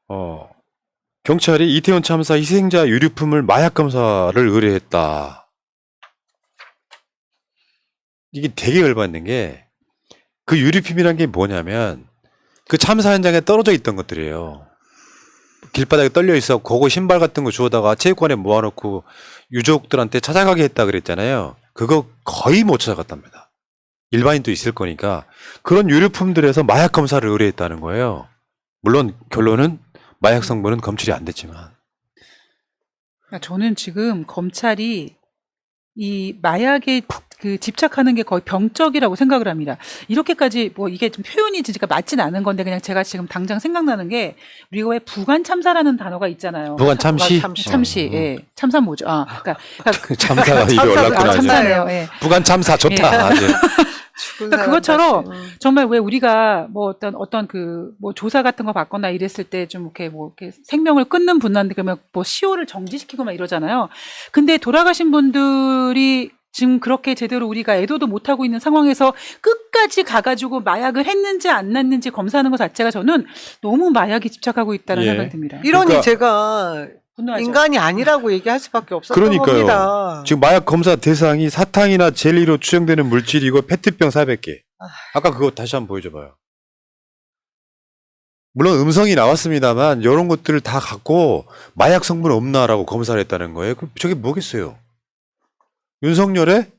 어, 경찰이 이태원 참사 희생자 유류품을 마약 검사를 의뢰했다. 이게 되게 열받는 게 그 유류품이란 게 뭐냐면 그 참사 현장에 떨어져 있던 것들이에요. 길바닥에 떨려 있어 그거 신발 같은 거 주워다가 체육관에 모아놓고 유족들한테 찾아가게 했다 그랬잖아요. 그거 거의 못 찾아갔답니다. 일반인도 있을 거니까 그런 유류품들에서 마약 검사를 의뢰했다는 거예요. 물론 결론은 마약 성분은 검출이 안 됐지만. 저는 지금 검찰이 이 마약에 그 집착하는 게 거의 병적이라고 생각을 합니다. 이렇게까지 뭐 이게 좀 표현이 진짜 맞진 않은 건데 그냥 제가 지금 당장 생각나는 게 우리가 왜 부관 참사라는 단어가 있잖아요. 부관 참시? 참시, 예. 참사 뭐죠? 그러니까 참사가 입에 올랐구나. 참사네요. 예. 부관 참사 좋다. 아주. 그러니까 그것처럼 정말 왜 우리가 뭐 어떤 그 뭐 조사 같은 거 받거나 이랬을 때 좀 이렇게 뭐 이렇게 생명을 끊는 분한테 그러면 뭐 시효를 정지시키고 막 이러잖아요. 근데 돌아가신 분들이 지금 그렇게 제대로 우리가 애도도 못하고 있는 상황에서 끝까지 가가지고 마약을 했는지 안 했는지 검사하는 것 자체가 저는 너무 마약에 집착하고 있다는 예. 생각이 듭니다. 이러니 그러니까 제가 분노하죠. 인간이 아니라고 얘기할 수밖에 없었던 그러니까요. 겁니다. 지금 마약 검사 대상이 사탕이나 젤리로 추정되는 물질이고 페트병 400개. 아까 그거 다시 한번 보여줘봐요. 물론 음성이 나왔습니다만 이런 것들을 다 갖고 마약 성분 없나라고 검사를 했다는 거예요. 그럼 저게 뭐겠어요? 윤석열의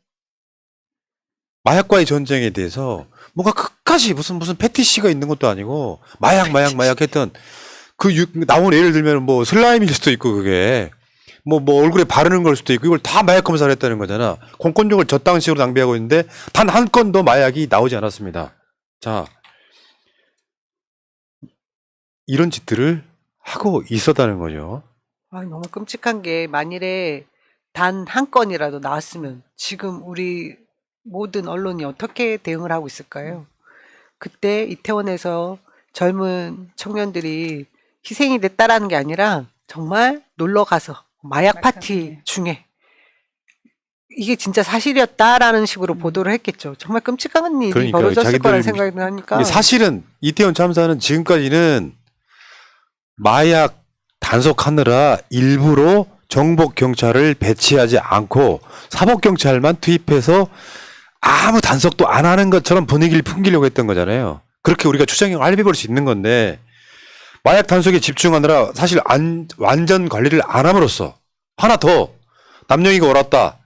마약과의 전쟁에 대해서 뭔가 끝까지 무슨 패티시가 있는 것도 아니고 마약 했던 나온 예를 들면 뭐 슬라임일 수도 있고 그게 뭐 얼굴에 바르는 걸 수도 있고 이걸 다 마약 검사를 했다는 거잖아. 공권력을 저땅 식으로 낭비하고 있는데 단 한 건도 마약이 나오지 않았습니다. 자, 이런 짓들을 하고 있었다는 거죠. 너무 끔찍한 게 만일에 단 한 건이라도 나왔으면 지금 우리 모든 언론이 어떻게 대응을 하고 있을까요? 그때 이태원에서 젊은 청년들이 희생이 됐다라는 게 아니라 정말 놀러 가서 마약 파티 중에 이게 진짜 사실이었다라는 식으로 보도를 했겠죠. 정말 끔찍한 일이 그러니까요. 벌어졌을 거라는 자기들 생각이 하니까. 사실은 이태원 참사는 지금까지는 마약 단속하느라 일부러 정복 경찰을 배치하지 않고 사복 경찰만 투입해서 아무 단속도 안 하는 것처럼 분위기를 풍기려고 했던 거잖아요. 그렇게 우리가 추정형 알아볼 수 있는 건데 마약 단속에 집중하느라 사실 완전 관리를 안 함으로써 하나 더 남영이가 옳았다.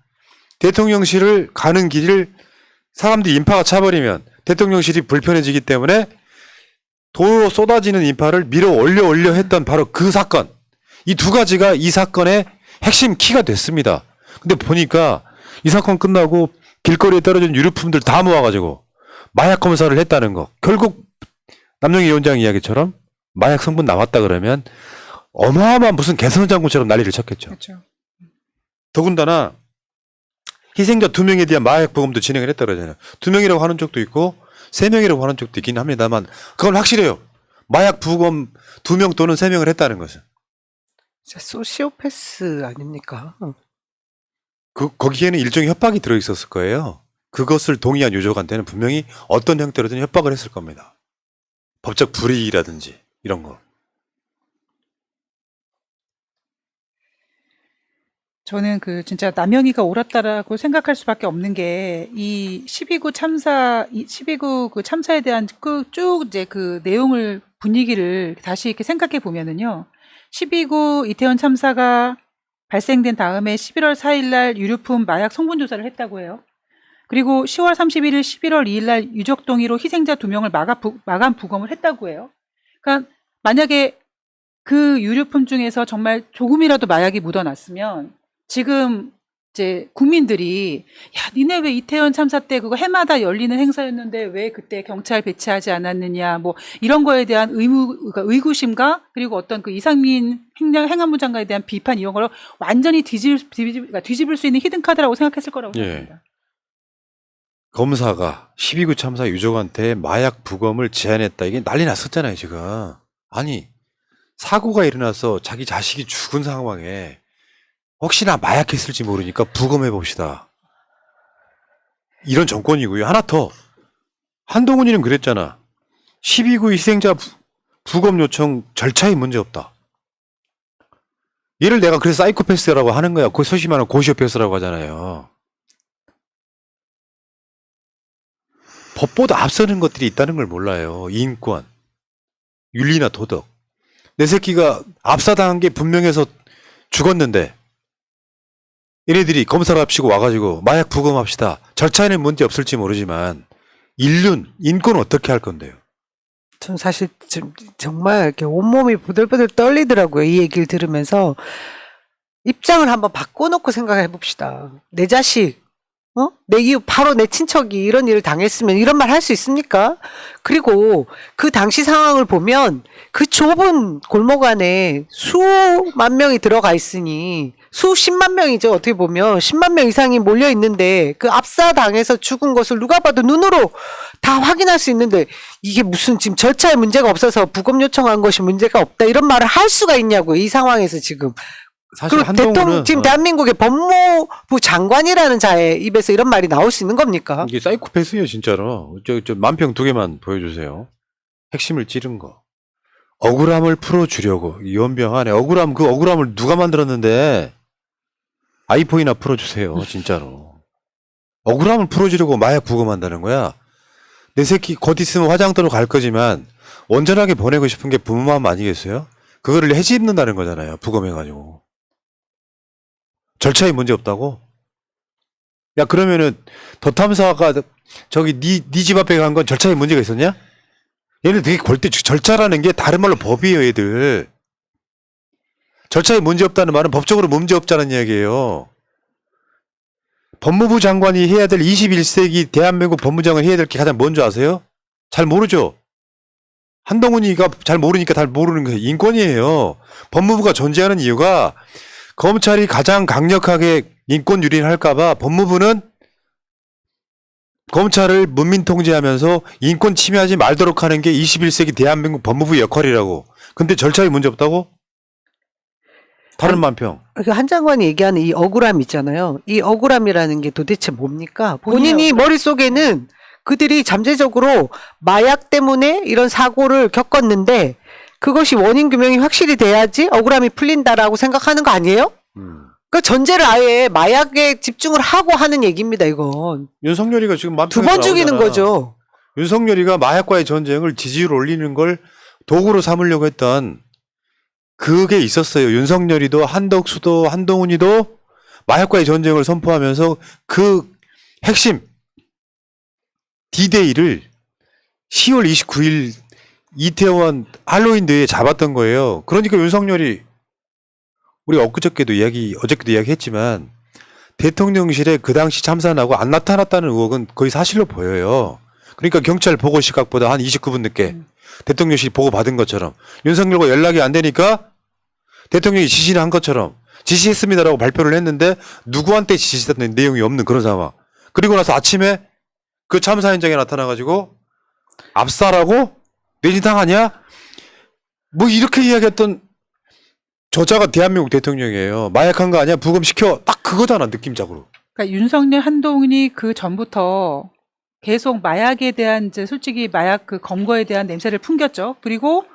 대통령실을 가는 길을 사람들이 인파가 차버리면 대통령실이 불편해지기 때문에 도로로 쏟아지는 인파를 밀어 올려 했던 바로 그 사건. 이 두 가지가 이 사건의 핵심 키가 됐습니다. 근데 보니까 이 사건 끝나고 길거리에 떨어진 유류품들 다 모아가지고 마약 검사를 했다는 거. 결국 남영희 위원장 이야기처럼 마약 성분 나왔다 그러면 어마어마한 무슨 개성장군처럼 난리를 쳤겠죠. 그렇죠. 더군다나 희생자 2명에 대한 마약 부검도 진행을 했다 그러잖아요. 2명이라고 하는 쪽도 있고 3명이라고 하는 쪽도 있긴 합니다만 그건 확실해요. 마약 부검 2명 또는 3명을 했다는 것은. 진짜 소시오패스 아닙니까? 거기에는 일종의 협박이 들어있었을 거예요. 그것을 동의한 유족한테는 분명히 어떤 형태로든 협박을 했을 겁니다. 법적 불이익이라든지 이런 거. 저는 진짜 남영이가 옳았다라고 생각할 수밖에 없는 게 이 12구 참사, 12구 그 참사에 대한 쭉 이제 그 내용을 분위기를 다시 이렇게 생각해 보면은요. 12구 이태원 참사가 발생된 다음에 11월 4일 날 유류품 마약 성분 조사를 했다고 해요. 그리고 10월 31일, 11월 2일 날 유족 동의로 희생자 2명을 마감 부검을 했다고 해요. 그러니까 만약에 그 유류품 중에서 정말 조금이라도 마약이 묻어났으면 지금 이제 국민들이 야, 니네 왜 이태원 참사 때 그거 해마다 열리는 행사였는데 왜 그때 경찰 배치하지 않았느냐, 뭐 이런 거에 대한 그러니까 의구심과 그리고 어떤 그 이상민 행안부 장관에 대한 비판 이런 거를 완전히 뒤집을 수 있는 히든카드라고 생각했을 거라고 생각합니다. 검사가 12구 참사 유족한테 마약 부검을 제안했다. 이게 난리 났었잖아요, 지금. 아니, 사고가 일어나서 자기 자식이 죽은 상황에 혹시나 마약했을지 모르니까 부검해 봅시다. 이런 정권이고요. 하나 더. 한동훈이는 그랬잖아. 12구 희생자 부검 요청 절차에 문제 없다. 얘를 내가 그래서 사이코패스라고 하는 거야. 그 소위 말하는 고시오패스라고 하잖아요. 법보다 앞서는 것들이 있다는 걸 몰라요. 인권, 윤리나 도덕. 내 새끼가 압사당한 게 분명해서 죽었는데 얘네들이 검사를 합치고 와가지고 마약 부검합시다. 절차에는 문제 없을지 모르지만 인권은 어떻게 할 건데요? 전 사실 지금 정말 이렇게 온몸이 부들부들 떨리더라고요. 이 얘기를 들으면서. 입장을 한번 바꿔놓고 생각해 봅시다. 내 자식, 내 이웃, 바로 내 친척이 이런 일을 당했으면 이런 말 할 수 있습니까? 그리고 그 당시 상황을 보면 그 좁은 골목 안에 수만 명이 들어가 있으니 수십만 명이죠. 어떻게 보면 10만 명 이상이 몰려 있는데 그 압사당해서 죽은 것을 누가 봐도 눈으로 다 확인할 수 있는데 이게 무슨 지금 절차에 문제가 없어서 부검 요청한 것이 문제가 없다 이런 말을 할 수가 있냐고요. 이 상황에서 지금. 사실 그리고 한동훈은 지금 대한민국의 법무부 장관이라는 자의 입에서 이런 말이 나올 수 있는 겁니까? 이게 사이코패스예요, 진짜로. 저 만평 2개만 보여주세요. 핵심을 찌른 거. 억울함을 풀어주려고. 연병하네. 그 억울함을 누가 만들었는데 아이폰이나 풀어주세요, 진짜로. 억울함을 풀어주려고 마약 부검한다는 거야. 내 새끼 곧 있으면 화장터로 갈 거지만 온전하게 보내고 싶은 게 부모 마음 아니겠어요? 그거를 해집는다는 거잖아요, 부검해가지고. 절차에 문제 없다고? 야, 그러면은 더 탐사가 저기 네 집 앞에 간 건 절차에 문제가 있었냐? 얘는 되게 골대 절차라는 게 다른 말로 법이에요, 얘들. 절차에 문제 없다는 말은 법적으로 문제 없다는 이야기예요. 법무부 장관이 해야 될 21세기 대한민국 법무장관이 해야 될 게 가장 뭔지 아세요? 잘 모르죠. 한동훈이가 잘 모르니까 잘 모르는 게 인권이에요. 법무부가 존재하는 이유가 검찰이 가장 강력하게 인권 유린을 할까봐 법무부는 검찰을 문민 통제하면서 인권 침해하지 말도록 하는 게 21세기 대한민국 법무부 역할이라고. 근데 절차에 문제 없다고? 다른 만평. 한 장관이 얘기하는 이 억울함 있잖아요. 이 억울함이라는 게 도대체 뭡니까? 본인이 머릿속에는 그들이 잠재적으로 마약 때문에 이런 사고를 겪었는데 그것이 원인 규명이 확실히 돼야지 억울함이 풀린다라고 생각하는 거 아니에요? 그 전제를 아예 마약에 집중을 하고 하는 얘기입니다, 이건. 윤석열이가 지금 두 번 죽이는 거죠. 윤석열이가 마약과의 전쟁을 지지율 올리는 걸 도구로 삼으려고 했던 그게 있었어요. 윤석열이도 한덕수도 한동훈이도 마약과의 전쟁을 선포하면서 그 핵심 D-Day를 10월 29일 이태원 할로윈 데이에 잡았던 거예요. 그러니까 윤석열이 우리 어저께도 이야기했지만 대통령실에 그 당시 참사나고 안 나타났다는 의혹은 거의 사실로 보여요. 그러니까 경찰 보고 시각보다 한 29분 늦게 대통령실이 보고 받은 것처럼 윤석열과 연락이 안 되니까 대통령이 지시를 한 것처럼 지시했습니다라고 발표를 했는데 누구한테 지시했다는 내용이 없는 그런 상황. 그리고 나서 아침에 그 참사 현장에 나타나가지고 압사라고? 내진당 아니야? 뭐 이렇게 이야기했던 저자가 대한민국 대통령이에요. 마약한 거 아니야? 부검시켜. 딱 그거잖아, 느낌적으로. 그러니까 윤석열, 한동훈이 그 전부터 계속 마약에 대한 이제 솔직히 마약 그 검거에 대한 냄새를 풍겼죠. 그리고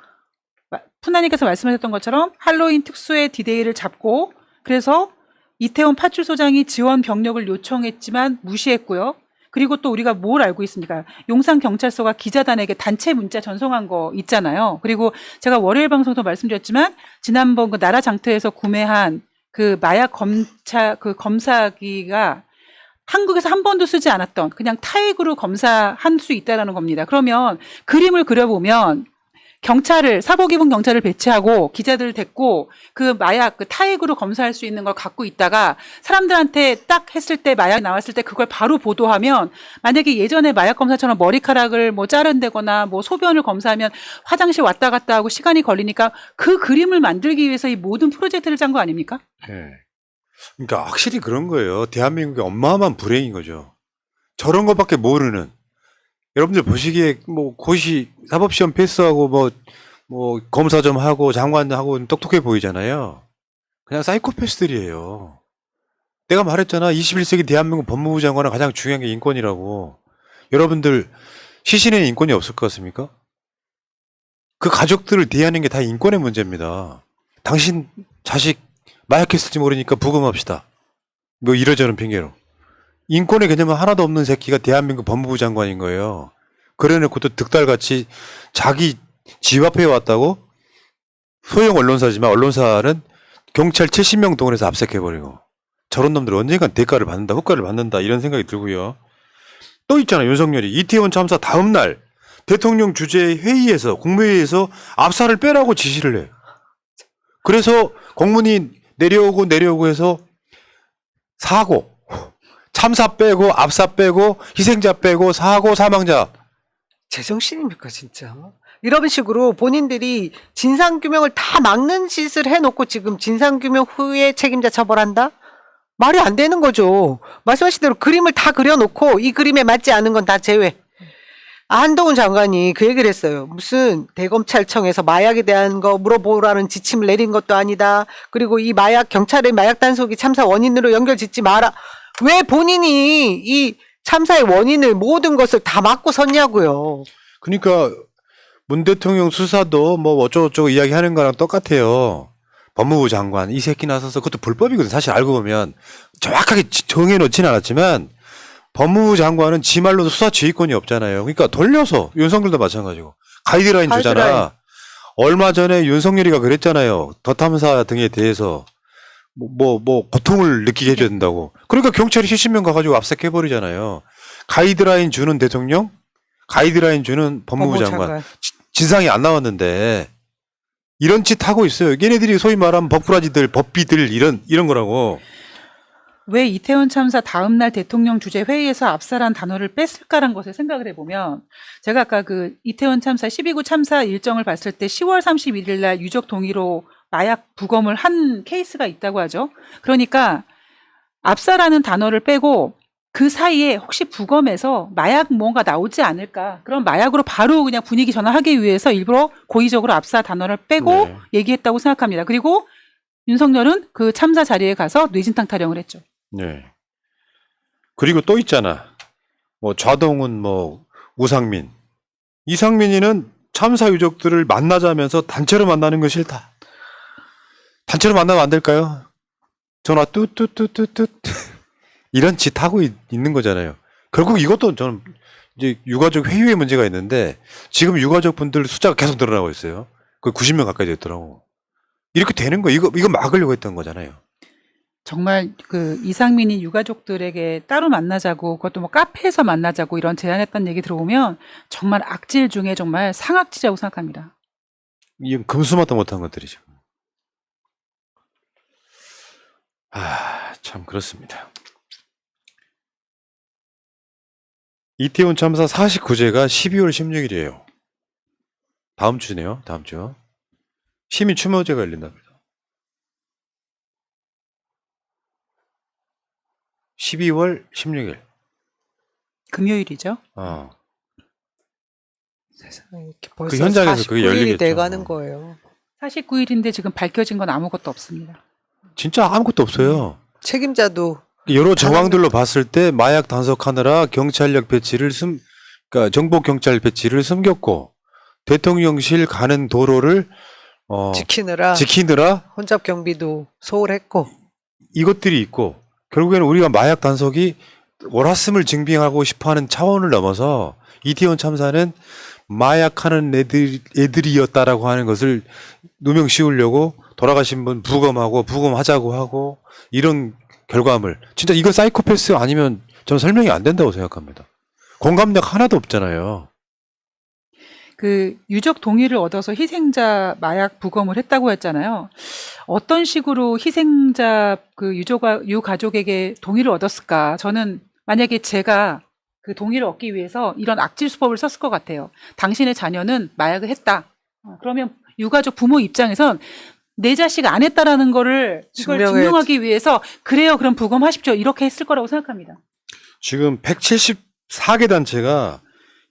푸나님께서 말씀하셨던 것처럼 할로윈 특수의 디데이를 잡고 그래서 이태원 파출소장이 지원 병력을 요청했지만 무시했고요. 그리고 또 우리가 뭘 알고 있습니까? 용산경찰서가 기자단에게 단체 문자 전송한 거 있잖아요. 그리고 제가 월요일 방송도 말씀드렸지만 지난번 그 나라 장터에서 구매한 그 마약 검사기가 한국에서 한 번도 쓰지 않았던 그냥 타액으로 검사할 수 있다라는 겁니다. 그러면 그림을 그려보면 경찰을 사복 입은 경찰을 배치하고 기자들을 데리고 그 마약 그 타액으로 검사할 수 있는 걸 갖고 있다가 사람들한테 딱 했을 때 마약 나왔을 때 그걸 바로 보도하면 만약에 예전에 마약 검사처럼 머리카락을 뭐 자른다거나 뭐 소변을 검사하면 화장실 왔다 갔다 하고 시간이 걸리니까 그 그림을 만들기 위해서 이 모든 프로젝트를 짠 거 아닙니까? 네. 그러니까 확실히 그런 거예요. 대한민국의 어마어마한 불행인 거죠. 저런 것밖에 모르는. 여러분들 보시기에 뭐 고시 사법시험 패스하고 뭐 검사 좀 하고 장관 하고 똑똑해 보이잖아요. 그냥 사이코패스들이에요. 내가 말했잖아. 21세기 대한민국 법무부 장관은 가장 중요한 게 인권이라고. 여러분들 시신에는 인권이 없을 것 같습니까? 그 가족들을 대하는 게 다 인권의 문제입니다. 당신 자식 마약했을지 모르니까 부검합시다. 뭐 이러저런 핑계로. 인권의 개념은 하나도 없는 새끼가 대한민국 법무부 장관인 거예요. 그래놓고 또 득달같이 자기 집 앞에 왔다고? 소형 언론사지만 언론사는 경찰 70명 동원해서 압색해버리고. 저런 놈들 언젠간 대가를 받는다, 효과를 받는다 이런 생각이 들고요. 또 있잖아요. 윤석열이 이태원 참사 다음 날 대통령 주재 회의에서 국무회의에서 압사를 빼라고 지시를 해요. 그래서 공문이 내려오고 해서 사고, 참사 빼고 압사 빼고 희생자 빼고 사고 사망자. 제정신입니까 진짜? 이런 식으로 본인들이 진상규명을 다 막는 짓을 해놓고 지금 진상규명 후에 책임자 처벌한다? 말이 안 되는 거죠. 말씀하신 대로 그림을 다 그려놓고 이 그림에 맞지 않은 건 다 제외. 한동훈 장관이 그 얘기를 했어요. 무슨 대검찰청에서 마약에 대한 거 물어보라는 지침을 내린 것도 아니다. 그리고 이 경찰의 마약 단속이 참사 원인으로 연결 짓지 마라. 왜 본인이 이 참사의 원인을 모든 것을 다 막고 섰냐고요. 그러니까 문 대통령 수사도 뭐 어쩌고저쩌고 이야기하는 거랑 똑같아요. 법무부 장관 이 새끼 나서서 그것도 불법이거든. 사실 알고 보면 정확하게 정해놓지는 않았지만 법무부 장관은 지 말로도 수사 지휘권이 없잖아요. 그러니까 돌려서 윤석열도 마찬가지고 가이드라인 주잖아. 얼마 전에 윤석열이가 그랬잖아요. 더 탐사 등에 대해서 뭐 고통을 느끼게 해줘야 된다고. 그러니까 경찰이 70명 가가지고 압색해버리잖아요. 가이드라인 주는 대통령, 가이드라인 주는 법무부 장관. 진상이 안 나왔는데 이런 짓 하고 있어요. 얘네들이 소위 말하면 법꾸라지들, 법비들 이런 거라고. 왜 이태원 참사 다음 날 대통령 주재 회의에서 압사란 단어를 뺐을까라는 것을 생각을 해보면 제가 아까 그 이태원 참사 12구 참사 일정을 봤을 때 10월 31일 날 유족 동의로 마약 부검을 한 케이스가 있다고 하죠. 그러니까 압사라는 단어를 빼고 그 사이에 혹시 부검에서 마약 뭔가 나오지 않을까. 그럼 마약으로 바로 그냥 분위기 전환하기 위해서 일부러 고의적으로 압사 단어를 빼고 네. 얘기했다고 생각합니다. 그리고 윤석열은 그 참사 자리에 가서 뇌진탕 타령을 했죠. 네. 그리고 또 있잖아. 뭐 좌동훈, 뭐 우상민, 이상민이는 참사 유족들을 만나자면서 단체로 만나는 거 싫다. 단체로 만나면 안 될까요? 전화 뚜뚜뚜뚜뚜 이런 짓 하고 있는 거잖아요. 결국 이것도 저는 이제 유가족 회유의 문제가 있는데 지금 유가족 분들 숫자가 계속 늘어나고 있어요. 그 90명 가까이 됐더라고. 이렇게 되는 거 이거 막으려고 했던 거잖아요. 정말 그 이상민이 유가족들에게 따로 만나자고 그것도 뭐 카페에서 만나자고 이런 제안했다는 얘기 들어보면 정말 악질 중에 정말 상악질이라고 생각합니다. 이건 금수마도 못한 것들이죠. 참 그렇습니다. 이태원 참사 49제가 12월 16일이에요. 다음 주네요. 다음 주. 시민 추모제가 열린답니다. 12월 16일. 금요일이죠. 세상에 이렇게 벌써 그 현장에서 그게 49일이 열리겠죠. 돼가는 거예요. 49일인데 지금 밝혀진 건 아무것도 없습니다. 진짜 아무것도 없어요. 책임자도 여러 정황들로 봤을 때 마약 단속하느라 경찰력 배치를 그러니까 정보 경찰 배치를 숨겼고 대통령실 가는 도로를 지키느라 혼잡 경비도 소홀했고 이것들이 있고 결국에는 우리가 마약 단속이 옳았음을 증빙하고 싶어하는 차원을 넘어서 이태원 참사는 마약하는 애들이었다라고 하는 것을 누명 씌우려고 돌아가신 분 부검하자고 하고 이런 결과물 진짜 이거 사이코패스 아니면 저는 설명이 안 된다고 생각합니다. 공감력 하나도 없잖아요. 그 유족 동의를 얻어서 희생자 마약 부검을 했다고 했잖아요. 어떤 식으로 희생자 그 유가족에게 동의를 얻었을까? 저는 만약에 제가 그 동의를 얻기 위해서 이런 악질 수법을 썼을 것 같아요. 당신의 자녀는 마약을 했다. 그러면 유가족 부모 입장에선 내 자식 안 했다라는 거를 이걸 증명하기 위해서 그래요. 그럼 부검하십시오. 이렇게 했을 거라고 생각합니다. 지금 174개 단체가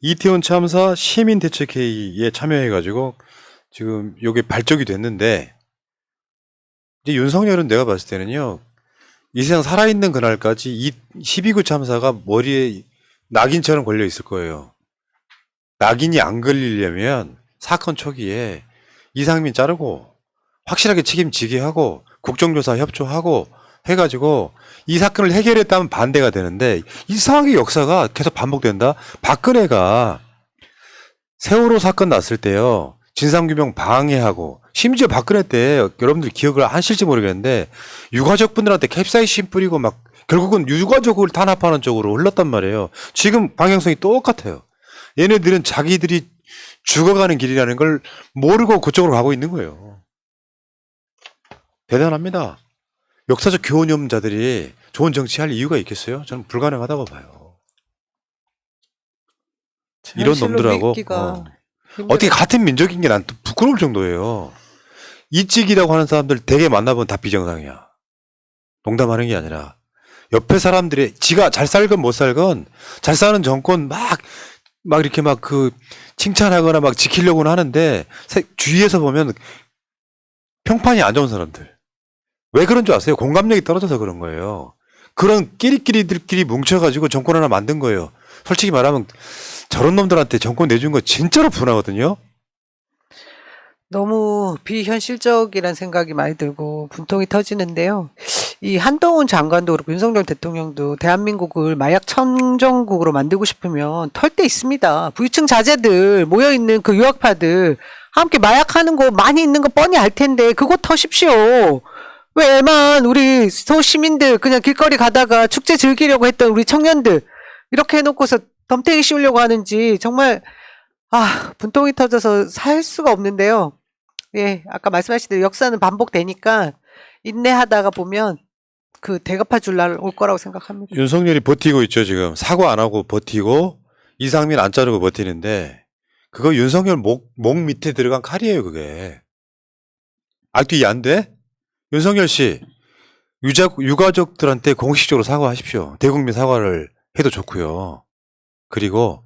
이태원 참사 시민대책회의에 참여해가지고 지금 요게 발족이 됐는데 이제 윤석열은 내가 봤을 때는요 이 세상 살아있는 그날까지 이 12구 참사가 머리에 낙인처럼 걸려 있을 거예요. 낙인이 안 걸리려면 사건 초기에 이상민 자르고 확실하게 책임지게 하고 국정조사 협조하고 해가지고 이 사건을 해결했다면 반대가 되는데 이상하게 역사가 계속 반복된다. 박근혜가 세월호 사건 났을 때요. 진상규명 방해하고 심지어 박근혜 때 여러분들 기억을 하실지 모르겠는데 유가족분들한테 캡사이신 뿌리고 막 결국은 유가족을 탄압하는 쪽으로 흘렀단 말이에요. 지금 방향성이 똑같아요. 얘네들은 자기들이 죽어가는 길이라는 걸 모르고 그쪽으로 가고 있는 거예요. 대단합니다. 역사적 교훈이 없는 자들이 좋은 정치할 이유가 있겠어요? 저는 불가능하다고 봐요. 이런 현실로 놈들하고 믿기가 어떻게 같은 민족인 게 난 또 부끄러울 정도예요. 이찍이라고 하는 사람들 되게 만나보면 다 비정상이야. 농담하는 게 아니라 옆에 사람들이 지가 잘 살건 못 살건 잘 사는 정권 막 이렇게 막 그 칭찬하거나 막 지키려고는 하는데 주위에서 보면 평판이 안 좋은 사람들. 왜 그런 줄 아세요? 공감력이 떨어져서 그런 거예요. 그런 끼리끼리들끼리 뭉쳐가지고 정권 하나 만든 거예요. 솔직히 말하면 저런 놈들한테 정권 내준 거 진짜로 분하거든요. 너무 비현실적이란 생각이 많이 들고 분통이 터지는데요. 이 한동훈 장관도 그렇고 윤석열 대통령도 대한민국을 마약 청정국으로 만들고 싶으면 털 데 있습니다. 부유층 자제들 모여있는 그 유학파들 함께 마약하는 거 많이 있는 거 뻔히 알 텐데 그거 터십시오. 왜만 우리 소시민들 그냥 길거리 가다가 축제 즐기려고 했던 우리 청년들 이렇게 해놓고서 덤탱이 씌우려고 하는지 정말 분통이 터져서 살 수가 없는데요. 예, 아까 말씀하신 대로 역사는 반복되니까 인내하다가 보면 그 대갚아 줄 날 올 거라고 생각합니다. 윤석열이 버티고 있죠, 지금. 사과 안 하고 버티고 이상민 안 자르고 버티는데 그거 윤석열 목 밑에 들어간 칼이에요, 그게. 아직도 이해 안 돼? 윤석열 씨, 유가족들한테 공식적으로 사과하십시오. 대국민 사과를 해도 좋고요. 그리고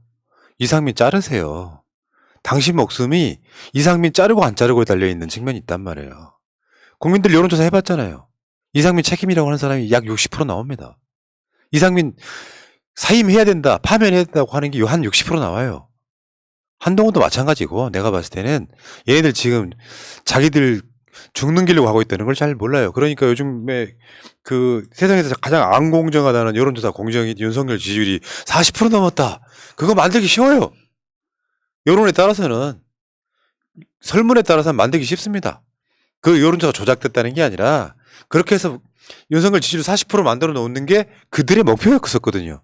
이상민 자르세요. 당신 목숨이 이상민 자르고 안 자르고에 달려있는 측면이 있단 말이에요. 국민들 여론조사 해봤잖아요. 이상민 책임이라고 하는 사람이 약 60% 나옵니다. 이상민 사임해야 된다, 파면해야 된다고 하는 게 한 60% 나와요. 한동훈도 마찬가지고 내가 봤을 때는 얘네들 지금 자기들 죽는 길로 가고 있다는 걸 잘 몰라요. 그러니까 요즘에 그 세상에서 가장 안 공정하다는 여론조사 공정이 윤석열 지지율이 40% 넘었다. 그거 만들기 쉬워요. 여론에 따라서는 설문에 따라서는 만들기 쉽습니다. 그 여론조사가 조작됐다는 게 아니라 그렇게 해서 윤석열 지지율 40% 만들어 놓는 게 그들의 목표였었거든요.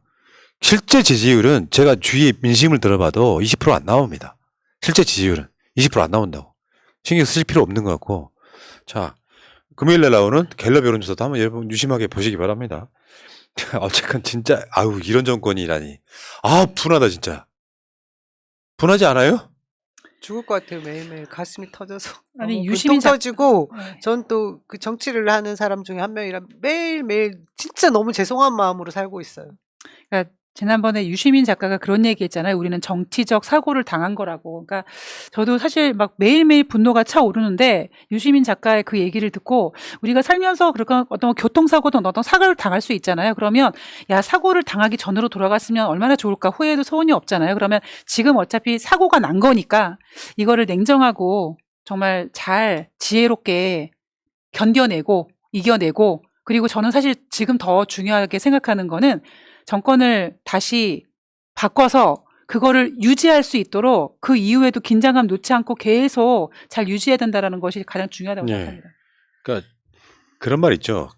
실제 지지율은 제가 주위에 민심을 들어봐도 20% 안 나옵니다. 실제 지지율은 20% 안 나온다고. 신경 쓰실 필요 없는 것 같고. 자, 금요일날 나오는 갤럽 여론조사도 한번 여러분 유심하게 보시기 바랍니다. 어쨌건 진짜 이런 정권이라니. 분하다 진짜. 분하지 않아요? 죽을 것 같아요. 매일매일 가슴이 터져서. 아니, 너무 유시민 분통 터지고 네. 전 또 그 정치를 하는 사람 중에 한 명이라 매일매일 진짜 너무 죄송한 마음으로 살고 있어요. 그러니까 지난번에 유시민 작가가 그런 얘기 했잖아요. 우리는 정치적 사고를 당한 거라고. 그러니까 저도 사실 막 매일매일 분노가 차오르는데 유시민 작가의 그 얘기를 듣고 우리가 살면서 그런 어떤 교통사고든 어떤 사고를 당할 수 있잖아요. 그러면 야, 사고를 당하기 전으로 돌아갔으면 얼마나 좋을까. 후회도 소원이 없잖아요. 그러면 지금 어차피 사고가 난 거니까 이거를 냉정하고 정말 잘 지혜롭게 견뎌내고 이겨내고 그리고 저는 사실 지금 더 중요하게 생각하는 거는 정권을 다시 바꿔서 그거를 유지할 수 있도록 그 이후에도 긴장감 놓지 않고 계속 잘 유지해야 된다는 것이 가장 중요하다고 네. 생각합니다. 그러니까 그런 말 있죠.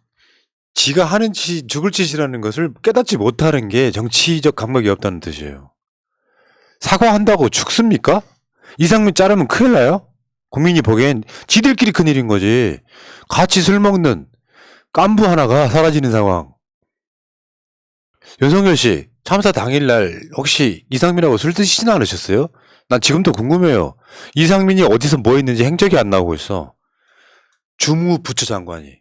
지가 하는 짓, 죽을 짓이라는 것을 깨닫지 못하는 게 정치적 감각이 없다는 뜻이에요. 사과한다고 죽습니까? 이상민 자르면 큰일 나요? 국민이 보기엔 지들끼리 큰일인 거지. 같이 술 먹는 깐부 하나가 사라지는 상황. 윤석열 씨, 참사 당일날 혹시 이상민하고 술 드시진 않으셨어요? 난 지금도 궁금해요. 이상민이 어디서 뭐 했는지 행적이 안 나오고 있어. 주무부처 장관이.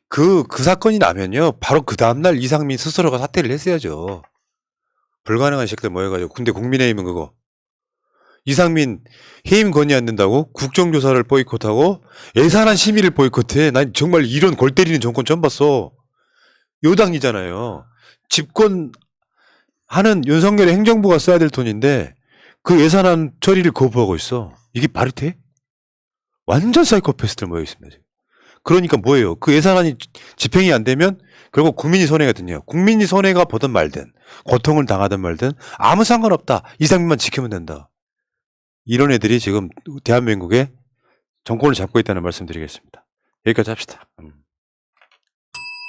그 사건이 나면요. 바로 그 다음날 이상민 스스로가 사퇴를 했어야죠. 불가능한 새끼들 모여가지고. 근데 국민의힘은 그거. 이상민 해임 건의 안 된다고 국정조사를 보이콧하고 예산안 심의를 보이콧해. 난 정말 이런 골 때리는 정권 처음 봤어. 여당이잖아요. 집권하는 윤석열의 행정부가 써야 될 돈인데 그 예산안 처리를 거부하고 있어. 이게 말이 돼? 완전 사이코패스들 모여 있습니다. 지금. 그러니까 뭐예요? 그 예산안이 집행이 안 되면 결국 국민이 손해거든요. 국민이 손해가 보든 말든 고통을 당하든 말든 아무 상관없다. 이상민만 지키면 된다. 이런 애들이 지금 대한민국에 정권을 잡고 있다는 말씀 드리겠습니다. 여기까지 합시다.